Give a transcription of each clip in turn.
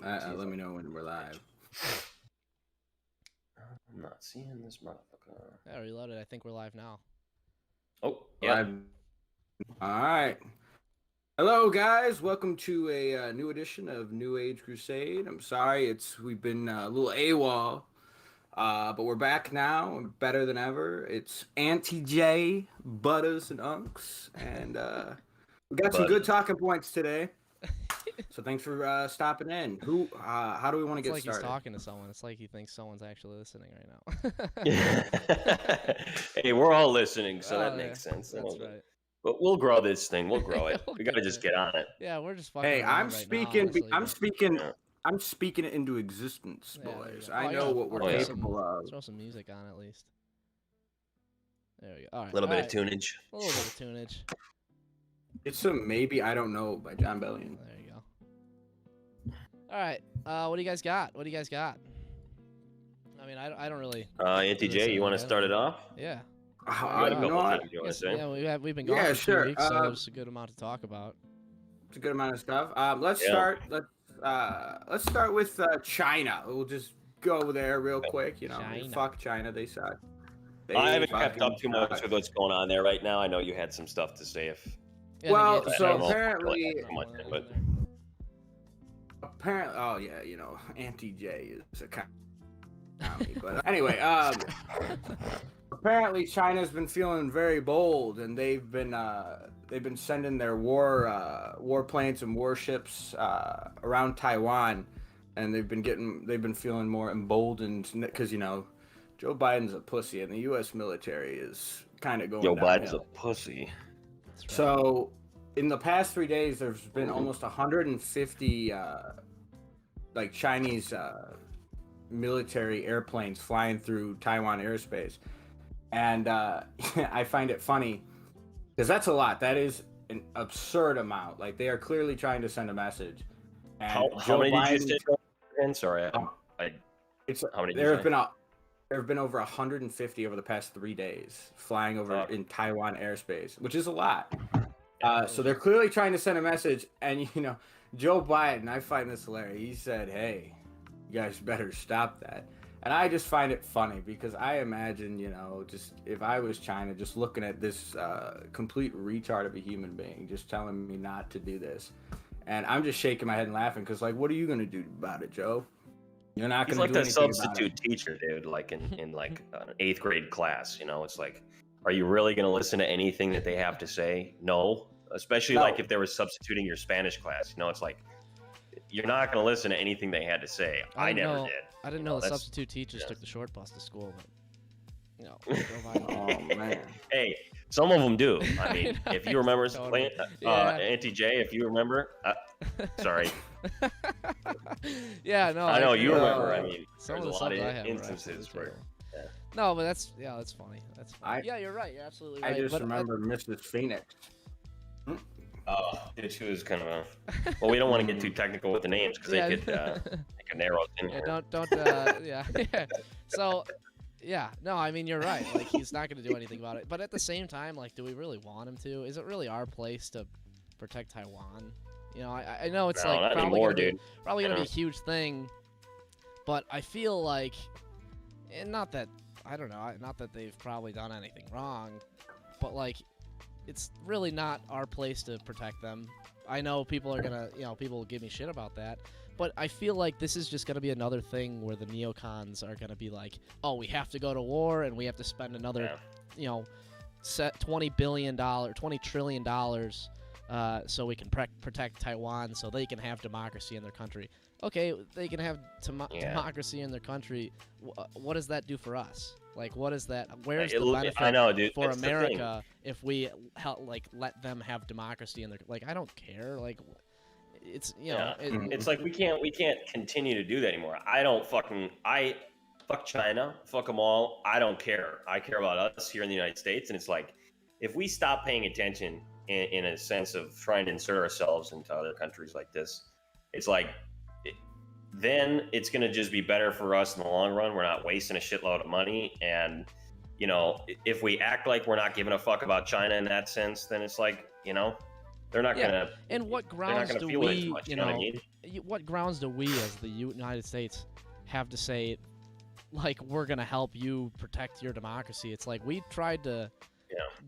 Let me know when we're live. I'm not seeing this motherfucker. Yeah, reloaded. I think we're live now. Oh, yeah. All right. Hello, guys. Welcome to a new edition of New Age Crusade. I'm sorry we've been a little AWOL, but we're back now. We're better than ever. It's Auntie J, Butters, and Unks, and we got some good talking points today. So thanks for stopping in. How do we want to get started? It's like he's talking to someone. It's like he thinks someone's actually listening right now. Hey, we're all listening, so that makes sense. That's right. But we'll grow this thing. We'll grow it. We gotta just get on it. Yeah, we're just fucking. Hey, I'm speaking. Now, I'm speaking it into existence, boys. I know what we're capable of. Throw some music on at least. There we go. All right. A little bit of tunage. A little bit of tunage. It's some Maybe I Don't Know by John Bellion. There you go. All right. What do you guys got? I mean, I don't really. Auntie J, you want to start it off? Yeah. Yeah, we've been gone for 2 weeks, so there's a good amount to talk about. It's a good amount of stuff. Let's start with China. We'll just go there real quick. You know, fuck China. They suck. I haven't kept up too much with what's going on there right now. I know you had some stuff to say. Apparently, oh yeah, you know, Auntie J is a comedy. But anyway, apparently China's been feeling very bold, and they've been sending their war planes and warships around Taiwan, and they've been feeling more emboldened because, you know, Joe Biden's a pussy, and the U.S. military is kind of going downhill. Biden's a pussy. Right. So, in the past 3 days, there's been almost 150 Chinese military airplanes flying through Taiwan airspace. And I find it funny because that's a lot. That is an absurd amount. Like, they are clearly trying to send a message. And how many did you say again? Sorry, how many? There have been over 150 over the past 3 days flying over in Taiwan airspace, which is a lot. So they're clearly trying to send a message. And, you know, Joe Biden, I find this hilarious. He said, "Hey, you guys better stop that." And I just find it funny because I imagine, you know, just if I was China, just looking at this complete retard of a human being, just telling me not to do this. And I'm just shaking my head and laughing because, like, what are you going to do about it, Joe? You're not going to do anything about it. He's like a substitute teacher, dude, like in like an 8th grade class, you know? It's like, are you really going to listen to anything that they have to say? No. Especially like if they were substituting your Spanish class, you know, it's like, you're not going to listen to anything they had to say. I never did. I didn't know the substitute teachers took the short bus to school. But, you know, oh, man. Hey, some of them do. I mean, if you remember, Auntie J, if you remember, sorry. Yeah, no. I know you remember. I mean, there's a lot of instances where. Yeah. No, but that's funny. That's funny. Yeah, you're right. You're absolutely right. I just remember Mrs. Phoenix. She was kind of a. Well, we don't want to get too technical with the names because they could narrow it in here. Don't. Yeah. So, yeah. No, I mean you're right. Like, he's not going to do anything about it. But at the same time, like, do we really want him to? Is it really our place to protect Taiwan? You know, I know it's probably going to be a huge thing, but I feel like, and not that they've probably done anything wrong, but like, it's really not our place to protect them. I know people are gonna, people will give me shit about that, but I feel like this is just gonna be another thing where the neocons are gonna be like, oh, we have to go to war and we have to spend another, $20 trillion so we can protect Taiwan so they can have democracy in their country. Okay, they can have democracy in their country. What does that do for us? Like, what is that? Where's the benefit for America if we let them have democracy in their? Like, I don't care. Like, it's it's like we can't continue to do that anymore. Fuck China, fuck them all. I don't care. I care about us here in the United States, and it's like, if we stop paying attention in a sense of trying to insert ourselves into other countries like this, it's like, then it's going to just be better for us in the long run. We're not wasting a shitload of money. And, you know, if we act like we're not giving a fuck about China in that sense, then it's like, you know, They're not Yeah. gonna. And what They're not grounds gonna do feel it as we, much. you You know what I know, mean? what grounds do we as the United States have to say, like, we're going to help you protect your democracy? It's like we tried to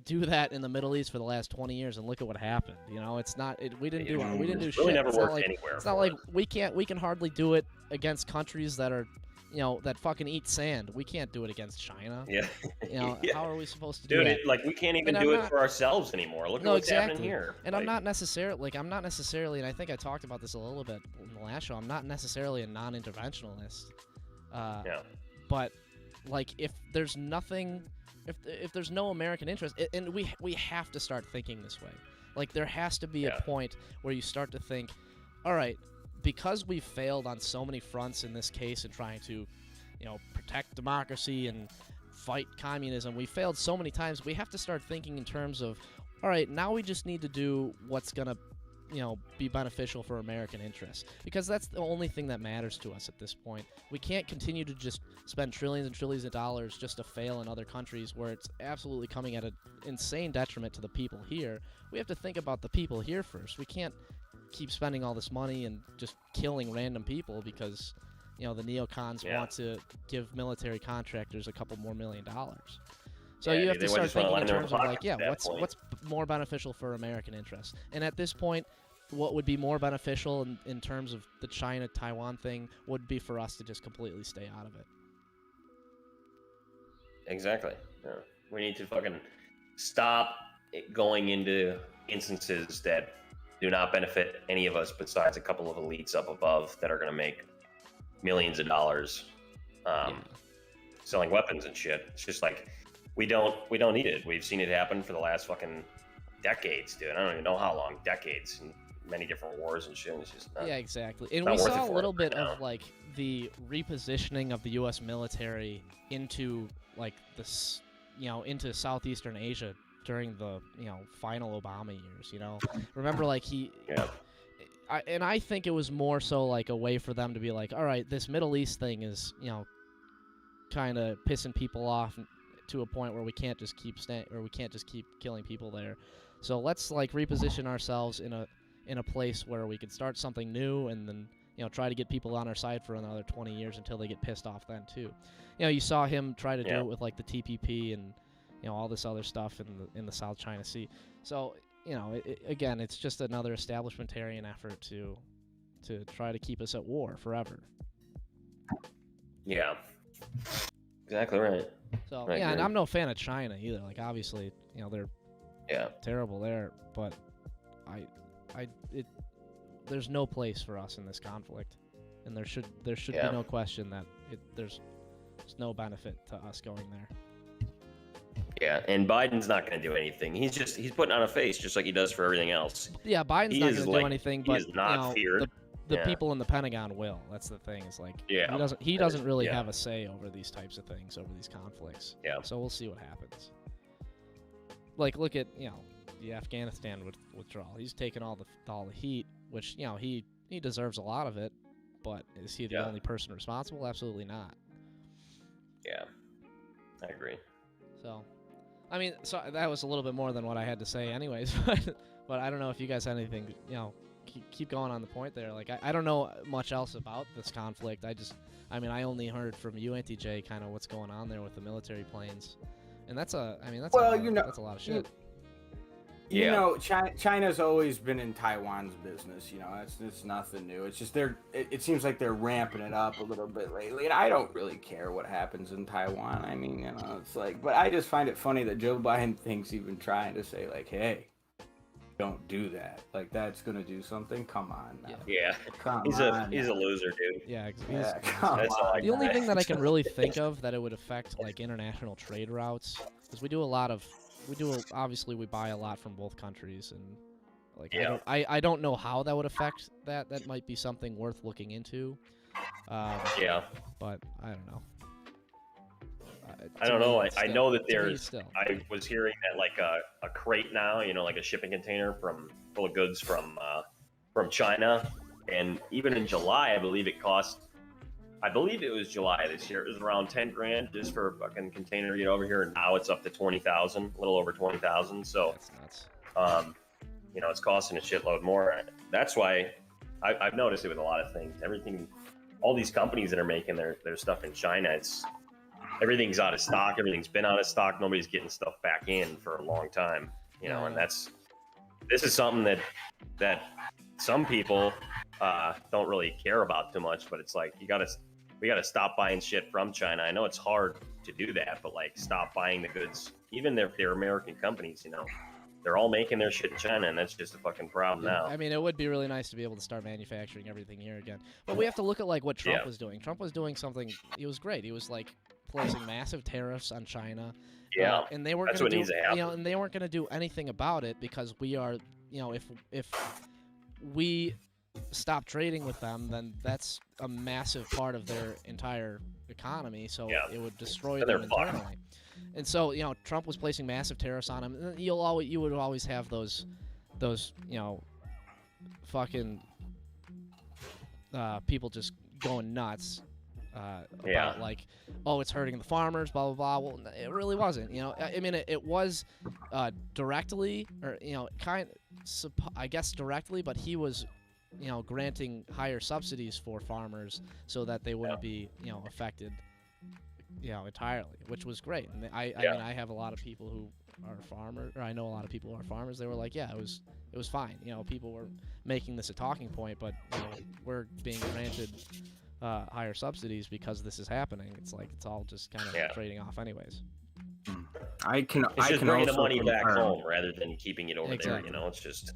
do that in the Middle East for the last 20 years, and look at what happened. You know, it's not. We didn't do It's shit. really never It's not worked like, anywhere. It's not like we can hardly do it against countries that are, you know, that fucking eat sand. We can't do it against China. Yeah. You know, Yeah. how are we supposed to do Dude, that? like we can't even And do I'm it for ourselves anymore. Look at No, what's exactly. happening here. And I'm not necessarily, and I think I talked about this a little bit in the last show. I'm not necessarily a non-interventionalist. But like, if there's nothing, if there's no American interest, and we have to start thinking this way. Like, there has to be a point where you start to think, all right, because we've failed on so many fronts in this case in trying to, you know, protect democracy and fight communism, we failed so many times. We have to start thinking in terms of, all right, now we just need to do what's gonna, you know, be beneficial for American interests, because that's the only thing that matters to us at this point. We can't continue to just spend trillions and trillions of dollars just to fail in other countries where it's absolutely coming at an insane detriment to the people here. We have to think about the people here first. We can't keep spending all this money and just killing random people because, you know, the neocons want to give military contractors a couple more $1 million. So you have to start thinking in terms of like, what's more beneficial for American interests. And at this point, what would be more beneficial in terms of the China-Taiwan thing would be for us to just completely stay out of it. Exactly. Yeah. We need to fucking stop going into instances that do not benefit any of us besides a couple of elites up above that are going to make millions of dollars selling weapons and shit. It's just like we don't need it. We've seen it happen for the last fucking decades, dude. I don't even know how long, decades, and many different wars and shit. It's just not, exactly. And we saw a little bit of like the repositioning of the U.S. military into like this, you know, into Southeastern Asia during the, you know, final Obama years. You know, remember like I think it was more so like a way for them to be like, all right, this Middle East thing is, you know, kind of pissing people off to a point where we can't just keep killing people there. So let's like reposition ourselves in a place where we can start something new, and then, you know, try to get people on our side for another 20 years until they get pissed off then too. You know, you saw him try to do it with like the TPP and, you know, all this other stuff in the South China Sea. So, you know, again, it's just another establishmentarian effort to try to keep us at war forever. Yeah. Exactly right. So and I'm no fan of China either. Like, obviously, you know, they're terrible there, but there's no place for us in this conflict, and there should be no question that there's no benefit to us going there. Yeah, and Biden's not going to do anything. He's putting on a face just like he does for everything else. Yeah, Biden's not going to do anything, but he's not feared. The people in the Pentagon will. That's the thing. It's like he doesn't really have a say over these types of things, over these conflicts. Yeah. So we'll see what happens. Like, look at, you know, the Afghanistan withdrawal. He's taken all the heat, which, you know, he deserves a lot of it, but is he the only person responsible? Absolutely not. Yeah, I agree. So, I mean, so that was a little bit more than what I had to say, anyways. But I don't know if you guys had anything, you know. Keep going on the point there. Like, I don't know much else about this conflict. I mean, I only heard from you, Auntie J, kind of what's going on there with the military planes, and that's a lot of shit. You know, China's always been in Taiwan's business. You know, it's nothing new. It's just it seems like they're ramping it up a little bit lately, and I don't really care what happens in Taiwan. I mean, you know, it's like, but I just find it funny that Joe Biden thinks even trying to say like, hey, don't do that. Like, that's gonna do something. Come on now. Yeah. He's a loser, dude. Yeah. The only thing that I can really think of that it would affect like international trade routes, because obviously we buy a lot from both countries, and like I don't know how that would affect that. That might be something worth looking into. But I don't know. I don't know. I know that I was hearing that like a crate now, you know, like a shipping container full of goods from China, and even in July, I believe it was July this year. It was around 10 grand just for a fucking container to get over here, and now it's up to 20,000, a little over 20,000. So, that's nuts. it's costing a shitload more. That's why I've noticed it with a lot of things. Everything, all these companies that are making their stuff in China, everything's out of stock. Everything's been out of stock. Nobody's getting stuff back in for a long time, and this is something that some people don't really care about too much, but it's like we gotta stop buying shit from China. I know it's hard to do that, but like stop buying the goods. Even if they're American companies, they're all making their shit in China, and that's just a fucking problem now. I mean, it would be really nice to be able to start manufacturing everything here again. But we have to look at like what Trump was doing. Trump was doing something. He was great. He was like placing massive tariffs on China. Yeah, and they weren't that's going what to needs to happen. and they weren't going to do anything about it because we are, if we stop trading with them, then that's a massive part of their entire economy. So it would destroy them internally. And so, Trump was placing massive tariffs on him. And you would always have those, fucking people just going nuts about like, oh, it's hurting the farmers, blah blah blah. Well, it really wasn't. I mean, it was directly, or I guess directly, but he was, granting higher subsidies for farmers so that they wouldn't be, affected. Entirely, which was great. And I mean, I have a lot of people who are farmers, or I know a lot of people who are farmers. They were like, yeah, it was fine. People were making this a talking point, but we're being granted higher subsidies because this is happening. It's like it's all just kind of trading off, anyways. It's just bringing the money back home rather than keeping it over there. It's just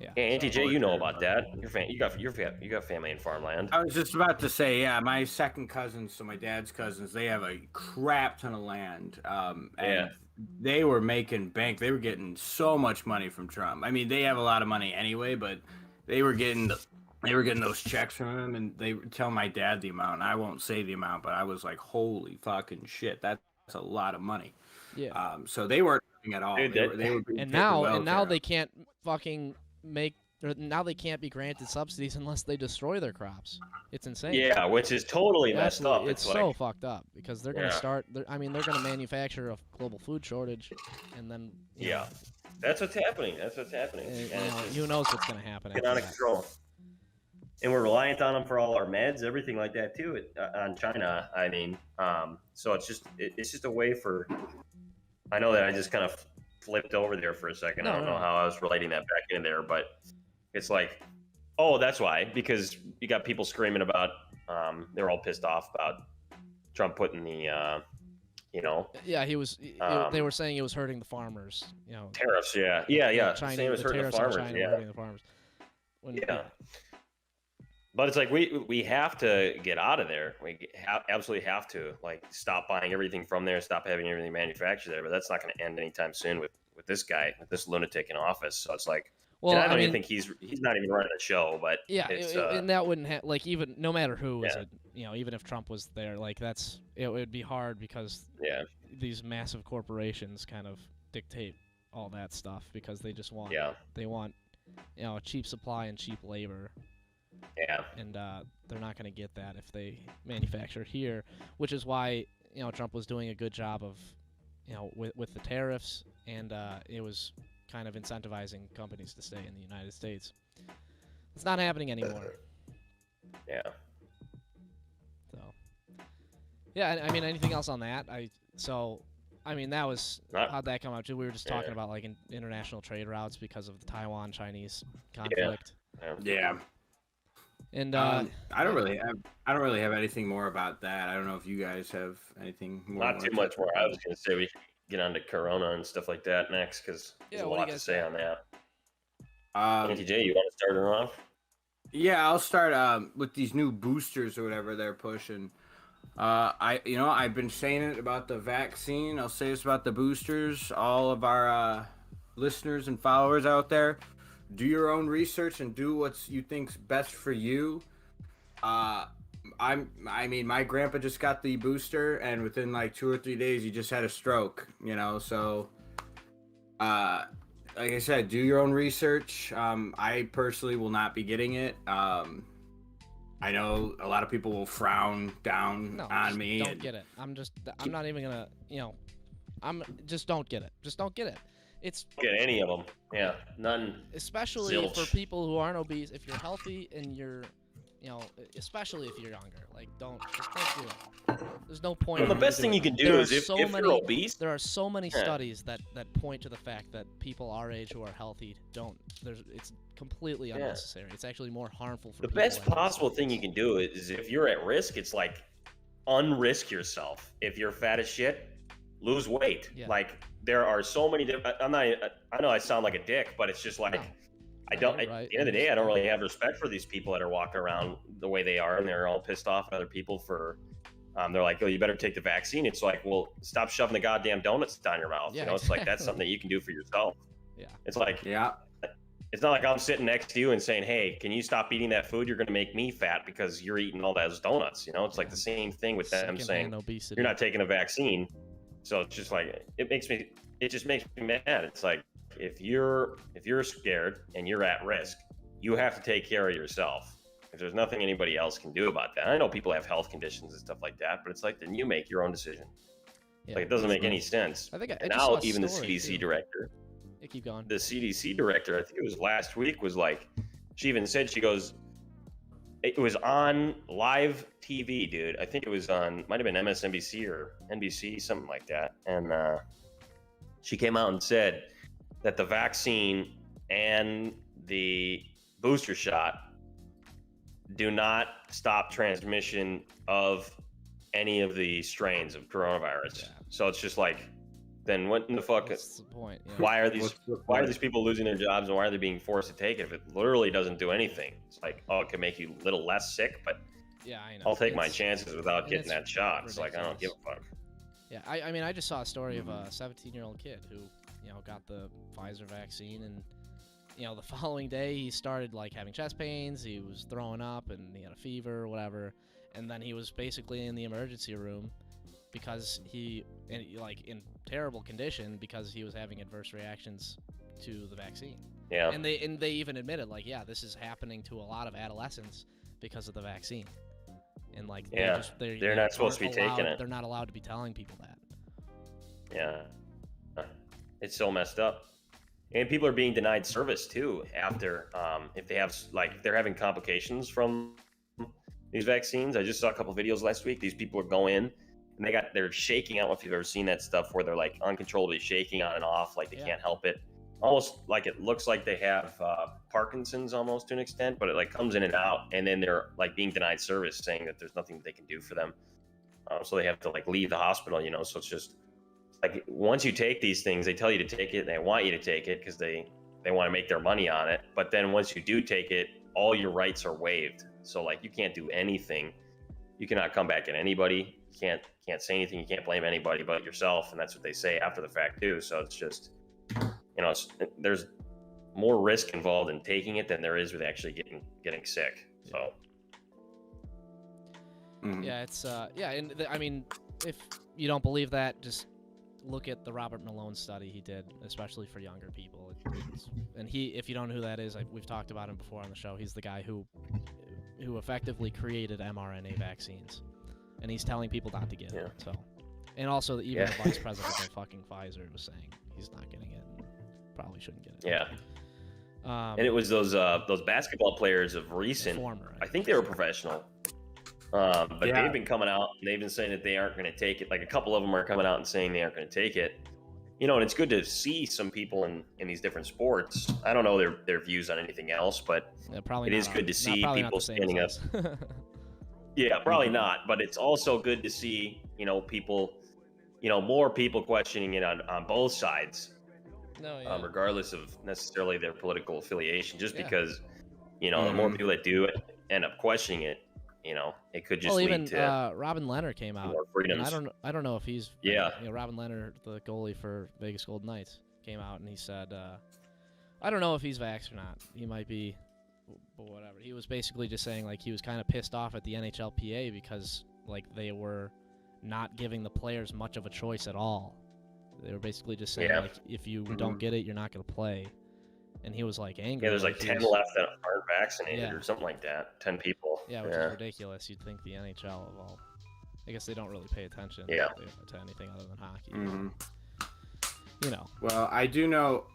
Yeah, Auntie Jay, you know about that. You got family in farmland. I was just about to say, my second cousins, so my dad's cousins, they have a crap ton of land, and they were making bank. They were getting so much money from Trump. I mean, they have a lot of money anyway, but they were getting those checks from him, and they would tell my dad the amount. And I won't say the amount, but I was like, holy fucking shit, that's a lot of money. Yeah. So they weren't doing at all. Dude, they were and now they can't fucking now they can't be granted subsidies unless they destroy their crops. It's insane. Yeah, which is totally messed up. It's so fucked up because they're going to start. They're going to manufacture a global food shortage, and then that's what's happening. And who knows what's going to happen? Get out of control. And we're reliant on them for all our meds, everything like that too. On China, I mean, so it's just a way for. I know that I just kind of flipped over there for a second. I don't know how I was relating that back in there, but it's like, oh, that's why, because you got people screaming about, they're all pissed off about Trump putting the, Yeah, he was. They were saying it was hurting the farmers. Tariffs. Yeah. Saying it was hurting the farmers. Hurting the farmers. But it's like we have to get out of there. We absolutely have to stop buying everything from there, stop having everything manufactured there. But that's not going to end anytime soon with this guy, with this lunatic in office. So it's like, well, I don't even think he's not even running a show. But and that wouldn't even no matter who was it, even if Trump was there, it would be hard because these massive corporations kind of dictate all that stuff because they just want they want a cheap supply and cheap labor. Yeah. And they're not going to get that if they manufacture here, which is why, Trump was doing a good job of, with the tariffs, and it was kind of incentivizing companies to stay in the United States. It's not happening anymore. Yeah. So, yeah, I mean, anything else on that? That was, how'd that come up too? We were just talking about international trade routes because of the Taiwan-Chinese conflict. Yeah. And I don't really have anything more about that. I don't know if you guys have anything more. Not too much more. I was going to say we should get on to Corona and stuff like that next because there's a lot to say on that. Auntie Jay, you want to start it off? Yeah, I'll start with these new boosters or whatever they're pushing. I've been saying it about the vaccine. I'll say this about the boosters. All of our listeners and followers out there. Do your own research and do what you think's best for you. My grandpa just got the booster, and within 2 or 3 days, he just had a stroke. So, like I said, do your own research. I personally will not be getting it. I know a lot of people will frown down on me. Don't get it. I'm not even gonna. Just don't get it. Just don't get it. it's Get any of them. Yeah, none. especially Zilch. for people who aren't obese. If you're healthy and you're, especially if you're younger, like just don't do it. There's no point. Well, the in best thing doing you can it. do There is are if so you're many, obese. There are so many Yeah. studies that point to the fact that people our age who are healthy don't. It's completely unnecessary. It's actually more harmful for The people best like possible us. thing you can do is if you're at risk, it's like unrisk yourself. If you're fat as shit, lose weight. Yeah. Like there are so many different. I'm not. I know I sound like a dick, but it's just like No. I don't. Right. At the end of the day, I don't really have respect for these people that are walking around the way they are, and they're all pissed off at other people for. They're like, oh, you better take the vaccine. It's like, well, stop shoving the goddamn donuts down your mouth. Yeah, You know, it's like that's something that you can do for yourself. Yeah. It's like, Yeah. it's not like I'm sitting next to you and saying, hey, can you stop eating that food? You're going to make me fat because you're eating all those donuts. You know, it's like the same thing with them saying obesity. you're not taking a vaccine. So it's just like, it just makes me mad. It's like, if you're scared and you're at risk, you have to take care of yourself. If there's nothing anybody else can do about that. I know people have health conditions and stuff like that, but it's like, then you make your own decision. Yeah, Like, it doesn't make any sense. I think And now even the CDC director, keep going. the CDC director, I think it was last week, was like, she even said, she goes, it was on live TV, dude. I think it was on, might have been MSNBC or NBC, something like that. And she came out and said that the vaccine and the booster shot do not stop transmission of any of the strains of coronavirus. Yeah. So it's just like, then what in the fuck? What's the point? Yeah. Why are these people losing their jobs and why are they being forced to take it if it literally doesn't do anything? It's like, oh, it can make you a little less sick, but Yeah, I know. I'll take my chances without and getting it's that shot. It's like, I don't give ridiculous. a fuck. Yeah, I mean, I just saw a story of a 17-year-old kid who, got the Pfizer vaccine, and the following day he started like having chest pains, he was throwing up, and he had a fever or whatever, and then he was basically in the emergency room because in terrible condition because he was having adverse reactions to the vaccine. Yeah. And they even admitted like, yeah, this is happening to a lot of adolescents because of the vaccine. And like, Yeah, they're not supposed to be taking it. They're not allowed to be telling people that. Yeah. It's so messed up. And people are being denied service too after, if they have, like, they're having complications from these vaccines. I just saw a couple videos last week. These people are going in and they're shaking. I don't know if you've ever seen that stuff where they're like uncontrollably shaking on and off, like they can't help it. Almost like it looks like they have Parkinson's almost to an extent, but it like comes in and out, and then they're like being denied service, saying that there's nothing they can do for them. So they have to like leave the hospital, so it's just like once you take these things, they tell you to take it and they want you to take it because they want to make their money on it. But then once you do take it, all your rights are waived. So like you can't do anything. You cannot come back at anybody. You can't say anything. You can't blame anybody but yourself. And that's what they say after the fact too. So it's just, there's more risk involved in taking it than there is with actually getting sick. So. Yeah, it's I mean, if you don't believe that, just look at the Robert Malone study he did, especially for younger people. And if you don't know who that is, we've talked about him before on the show. He's the guy who effectively created mRNA vaccines, and he's telling people not to get it. So, and also even the vice president of fucking Pfizer was saying he's not getting it, and probably shouldn't get it. Yeah. And it was those basketball players of recent. Former, I think they were professional. But they've been coming out and they've been saying that they aren't going to take it. Like a couple of them are coming out and saying they aren't going to take it. And it's good to see some people in these different sports. I don't know their views on anything else, but it is good to see people standing up. Yeah, probably not. But it's also good to see, people, more people questioning it on both sides. Regardless of necessarily their political affiliation, just because, the more people that do it end up questioning it, it could just lead to Robin Leonard came out. More freedoms. I don't know if he's Robin Leonard, the goalie for Vegas Golden Knights, came out and he said, I don't know if he's vaxxed or not. He might be, but whatever. He was basically just saying like he was kind of pissed off at the NHLPA because like they were not giving the players much of a choice at all. They were basically just saying like if you don't get it, you're not going to play. And he was like angry. Yeah, there's like 10 left that aren't vaccinated or something like that. 10 people. Yeah, which is ridiculous. You'd think the NHL of all. I guess they don't really pay attention to anything other than hockey. you know. Well, I do know.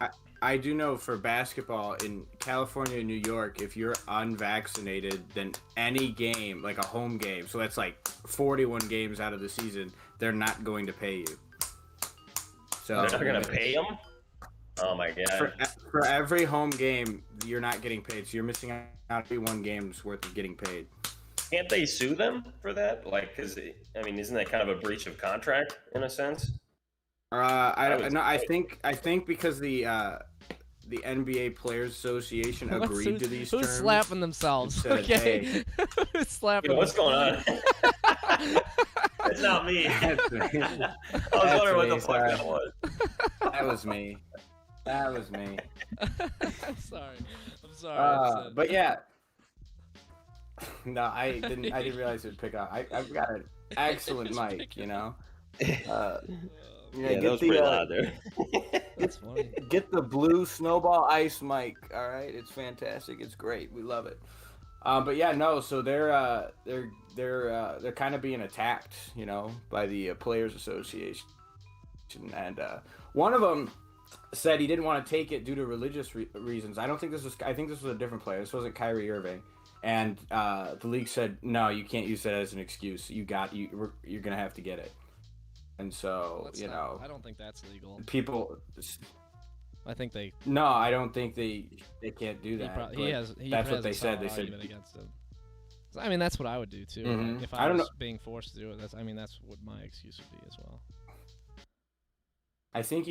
I do know for basketball in California and New York, if you're unvaccinated, then any game, like a home game, so that's like 41 games out of the season, they're not going to pay you. So They're not going to pay them? Oh, my God. For every home game, you're not getting paid. So you're missing out on every one game's worth of getting paid. Can't they sue them for that? Like, because, I mean, isn't that kind of a breach of contract in a sense? I don't know. I think because the NBA Players Association agreed to these terms. Who's slapping themselves? Said, Okay. hey, Who's slapping? What's going on? It's not me. I was wondering what the fuck that was. That was me. That was me. I'm sorry. But yeah. No, I didn't realize it would pick up. I've got an excellent mic, you know. Yeah, that was pretty loud there. That's funny. Get the blue snowball ice mic. All right, it's fantastic. It's great. We love it. But yeah, no. So they're kind of being attacked, you know, by the Players Association, and one of them said he didn't want to take it due to religious reasons. I think this was a different player. This wasn't Kyrie Irving. And the league said, no, you can't use that as an excuse. You're gonna have to get it. And so, you know, I don't think that's legal. People. I think they. No, I don't think they can't do that. That's what they said. They said against it. I mean, that's what I would do too. Mm-hmm. If I was being forced to do it, that's what my excuse would be as well. I think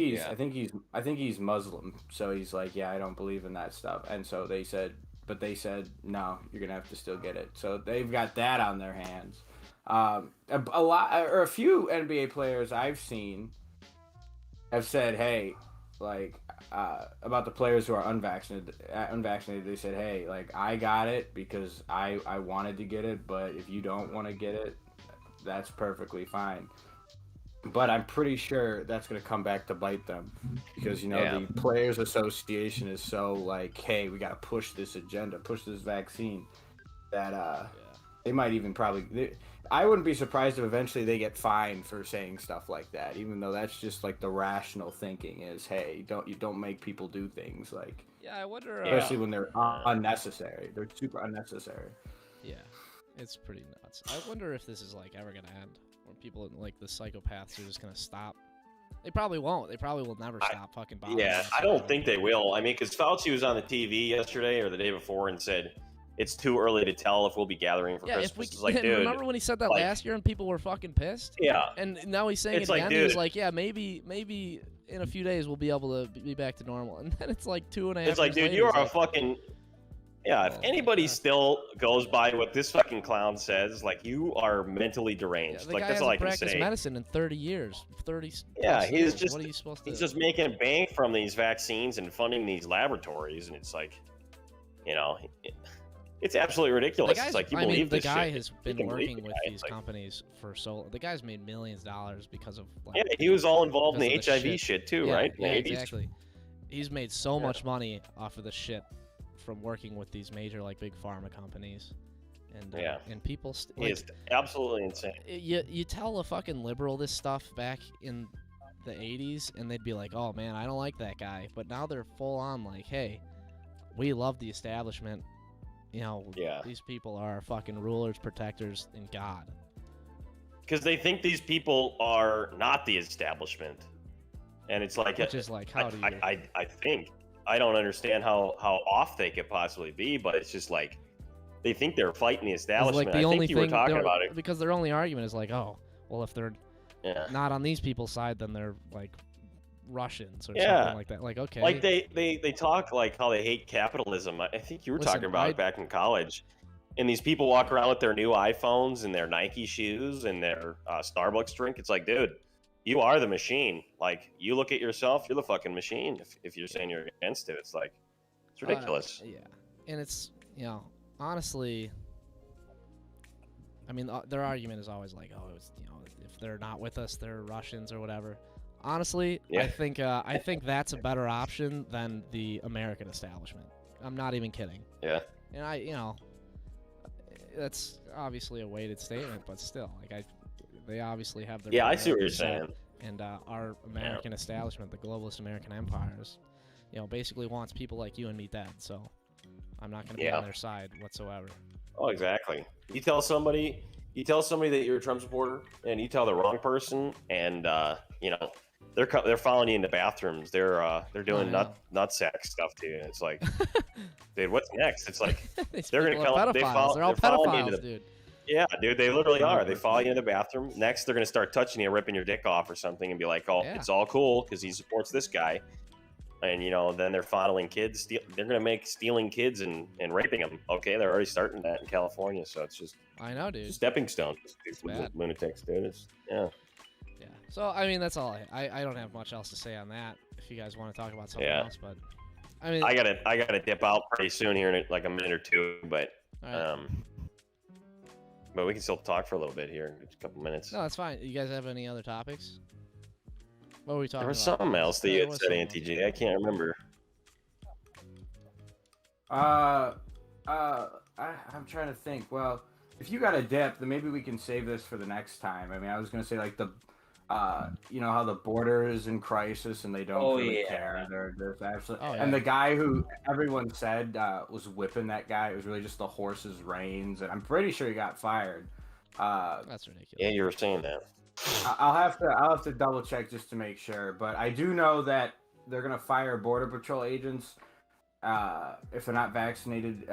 he's Muslim, so he's like, yeah, I don't believe in that stuff. And so they said, no, you're gonna have to still get it. So they've got that on their hands. A few NBA players I've seen have said, hey, like about the players who are unvaccinated, they said, hey, like, I got it because I wanted to get it, but if you don't want to get it, that's perfectly fine. But I'm pretty sure that's going to come back to bite them because, you know, the Players Association is so like, hey, we got to push this agenda, push this vaccine, that they might even I wouldn't be surprised if eventually they get fined for saying stuff like that, even though that's just like the rational thinking is, hey, you don't make people do things like. Yeah, I wonder. Especially when they're unnecessary. They're super unnecessary. Yeah, it's pretty nuts. I wonder if this is like ever gonna end, or people like the psychopaths are just gonna stop. They probably won't. They probably will never stop fucking bothering. Yeah, I don't think they will. I mean, because Fauci was on the TV yesterday or the day before and said it's too early to tell if we'll be gathering for Christmas. It's like, dude, remember when he said that last year and people were fucking pissed? Yeah. And now he's saying it's it like, again. dude, He's like, yeah, maybe in a few days we'll be able to be back to normal. And then it's like 2.5 years It's like, dude, later, you are like, a fucking. Yeah, if anybody still goes by what this fucking clown says, like, you are mentally deranged. Yeah, like, that's all I can say. practiced medicine in 30 years. 30. Yeah, years. What are you supposed to? He's just making bank from these vaccines and funding these laboratories, and it's like, you know, it's absolutely ridiculous. It's like, you believe this shit. The guy has been working with these companies for so. The guy's made millions of dollars because of. Like, yeah, he was all involved in the HIV shit too, right? Yeah, exactly. He's made so much money off of the shit from working with these major like big pharma companies, and people. It's absolutely insane. You tell a fucking liberal this stuff back in the 80s, and they'd be like, "Oh man, I don't like that guy," but now they're full on like, "Hey, we love the establishment." You know, these people are fucking rulers, protectors, and God. Because they think these people are not the establishment, and it's like, which is like, how do you? I think I don't understand how off they could possibly be, but it's just like they think they're fighting the establishment. Like the only I think you were talking about it because their only argument is like, oh, well, if they're not on these people's side, then they're like Russians or something like that. Like, okay, like they talk like how they hate capitalism. I think you were talking about it back in college. And these people walk around with their new iPhones and their Nike shoes and their Starbucks drink. It's like, dude, you are the machine. Like, you look at yourself, you're the fucking machine. If you're saying you're against it, it's like, it's ridiculous. Yeah, and it's, you know, honestly, I mean, their argument is always like, oh, it's, you know, if they're not with us, they're Russians or whatever. Honestly, I think that's a better option than the American establishment. I'm not even kidding. Yeah. And you know, that's obviously a weighted statement, but still, like they obviously have their. Yeah, I see what you're saying. and our American establishment, the globalist American empires, basically wants people like you and me dead. So I'm not going to be on their side whatsoever. Oh, exactly. You tell somebody that you're a Trump supporter, and you tell the wrong person, and they're following you into bathrooms. They're doing nutsack stuff to you. It's like, dude, what's next? It's like they're gonna are pedophiles. They're all pedophiles, dude. Yeah, dude, they literally are. They follow you in the bathroom. Next, they're gonna start touching you, ripping your dick off or something, and be like, "Oh, it's all cool because he supports this guy." And then they're fondling kids. They're gonna make stealing kids and raping them. Okay, they're already starting that in California, so it's just I know, dude. Stepping stone. It's bad. Lunatics, dude. Yeah. So I mean, that's all. I don't have much else to say on that. If you guys want to talk about something else, but I mean, I gotta dip out pretty soon here in like a minute or two, but but we can still talk for a little bit here, in a couple minutes. No, that's fine. You guys have any other topics? What were we talking about? There was something else that you had said, Auntie G. I can't remember. I'm trying to think. Well, if you got a dip, then maybe we can save this for the next time. I mean, I was gonna say like how the border is in crisis and they don't really care. There's absolutely, and the guy who everyone said was whipping that guy, it was really just the horse's reins, and I'm pretty sure he got fired. That's ridiculous. Yeah, you were saying that. I'll have to double check just to make sure, but I do know that they're gonna fire Border Patrol agents if they're not vaccinated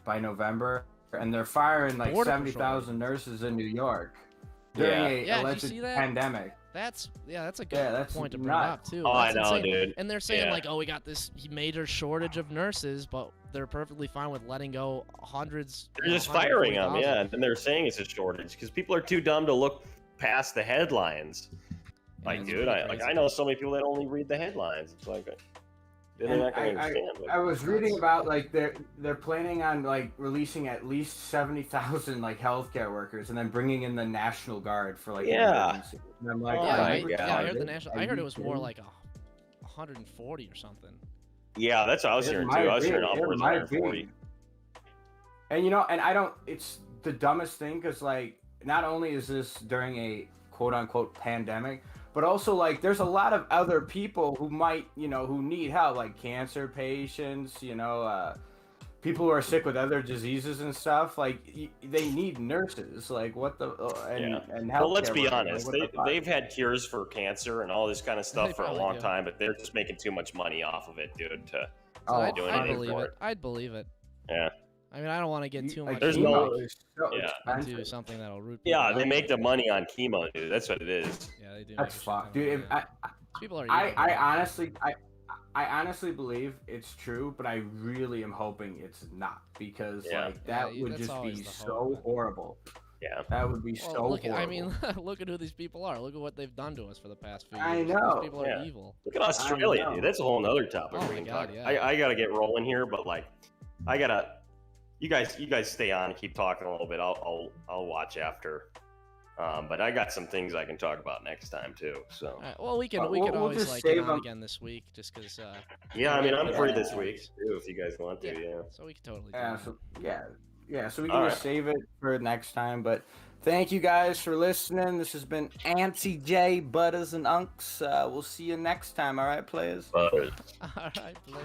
by November, and they're firing like 70,000 nurses in New York during a alleged pandemic. That's a good point to bring up too. Oh, I know, insane. dude. And they're saying like, oh, we got this major shortage of nurses, but they're perfectly fine with letting go hundreds. They're just firing them, and then they're saying it's a shortage because people are too dumb to look past the headlines. Like, dude, I know so many people that only read the headlines. It's like they're not gonna understand. I was reading about like they're planning on like releasing at least 70,000 like healthcare workers and then bringing in the National Guard for like emergency. And I'm like, I heard the National. I heard it was more like 140 or something. Yeah, that's what I was hearing too. I was hearing upwards of 140. And and I don't. It's the dumbest thing because like not only is this during a quote unquote pandemic, but also like there's a lot of other people who might who need help, like cancer patients, people who are sick with other diseases and stuff. Like they need nurses. Like what the and well, let's be honest. They've had cures for cancer and all this kind of stuff for a long time, but they're just making too much money off of it, dude. I'd believe it. I'd believe it. Yeah. I mean, I don't want to get too much into something that'll root people out. They make the money on chemo, dude. That's what it is. Yeah, they do. That's fucked, dude. People are. I honestly believe it's true, but I really am hoping it's not because like that would just be so horrible. Yeah, that would be so horrible. I mean, look at who these people are. Look at what they've done to us for the past few years. I know. These people are evil. Look at Australia, dude. That's a whole other topic. Oh my God, yeah. I gotta get rolling here, but like, You guys stay on and keep talking a little bit. I'll watch after. But I got some things I can talk about next time too. So. Well, we can always like get on again this week just because. Yeah, I mean I'm free this week too if you guys want to. Yeah. So we can totally. So we can just save it for next time. But thank you guys for listening. This has been Auntie J, Butters, and Unks. We'll see you next time. All right, players. Butters. All right, players.